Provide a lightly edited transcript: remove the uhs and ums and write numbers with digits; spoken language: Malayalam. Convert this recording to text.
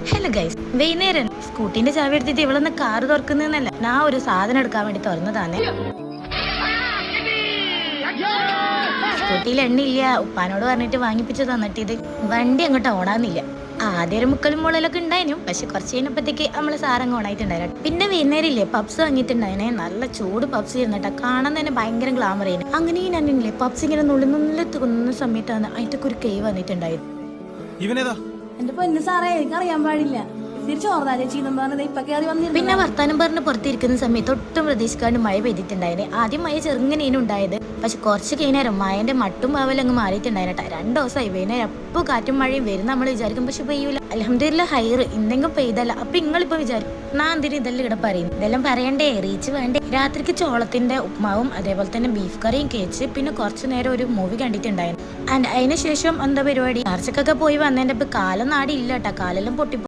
ഹലോ ഗൈസ്, വൈകുന്നേരം സ്കൂട്ടിന്റെ ചാവി എടുത്തിട്ട് ഇവളൊന്ന് കാറ് തുറക്കുന്നല്ല, ഞാൻ ഒരു സാധനം എടുക്കാൻ വേണ്ടി തുറന്നതാന്നേ. സ്കൂട്ടിയിൽ എണ്ണയില്ല, ഉപ്പാനോട് പറഞ്ഞിട്ട് വാങ്ങിപ്പിച്ച് തന്നിട്ട് ഇത് വണ്ടി അങ്ങോട്ട് ഓണാന്നില്ല. ആദ്യം ഒരു മുക്കളും മുളലൊക്കെ ഉണ്ടായിരുന്നു, പക്ഷെ കുറച്ച് കഴിഞ്ഞപ്പോഴത്തേക്ക് നമ്മള് സാറങ്ങ് ഓണായിട്ടുണ്ടായിരുന്നു. പിന്നെ വൈകുന്നേരം ഇല്ലേ പപ്സ് വാങ്ങിയിട്ടുണ്ടായിനെ, നല്ല ചൂട് പപ്സ് ഇരുന്നിട്ടാ കാണാൻ തന്നെ ഭയങ്കര ഗ്ലാമർ ആയിരുന്നു. അങ്ങനെ ഞാൻ ഇല്ലേ പപ്സ് ഇങ്ങനെ നുള്ളുന്ന തിന്നുന്ന സമയത്താണ് അതിന്റെ ഒരു കൈ വന്നിട്ടുണ്ടായത്. എന്റെ പൊന്നു സാറേ, എനിക്ക് അറിയാൻ പാടില്ല. പിന്നെ വർത്താനം പറഞ്ഞ് പുറത്തിരിക്കുന്ന സമയത്ത് ഒട്ടും പ്രതീക്ഷിക്കാണ്ട് മഴ പെയ്തിട്ടുണ്ടായിന്. ആദ്യം മഴ ചെറുങ്ങനെയാണ് ഉണ്ടായത്, പക്ഷെ കുറച്ച് കഴിഞ്ഞേരം മഴന്റെ മട്ടും പാവലങ്ങ് മാറിയിട്ടുണ്ടായിട്ടാ. 2 ദിവസമായി വൈകുന്നേരം എപ്പോൾ കാറ്റും മഴയും വരും നമ്മൾ വിചാരിക്കും, പക്ഷെ പെയ്യൂല. അൽഹംദുലില്ലാഹ് ഹൈർ ഇന്നെങ്കിലും പെയ്തല്ല. അപ്പൊ നിങ്ങളിപ്പോ വിചാരിക്കും ഞാൻ എന്തിനു ഇതെല്ലാം ഇവിടെ പറയും, ഇതെല്ലാം പറയണ്ടേ, റീച്ച് വേണ്ടേ. രാത്രിക്ക് ചോളത്തിന്റെ ഉപ്മാവും അതേപോലെ തന്നെ ബീഫ് കറിയും കഴിച്ച് പിന്നെ കുറച്ചു നേരം ഒരു മൂവി കണ്ടിട്ടുണ്ടായിരുന്നു. ആൻഡ് അതിനുശേഷം എന്താ പരിപാടി, ചർച്ചക്കൊക്കെ പോയി വന്നതിന്റെ കാലം നാടി ഇല്ല കേട്ടാ, കാലെല്ലാം പൊട്ടി.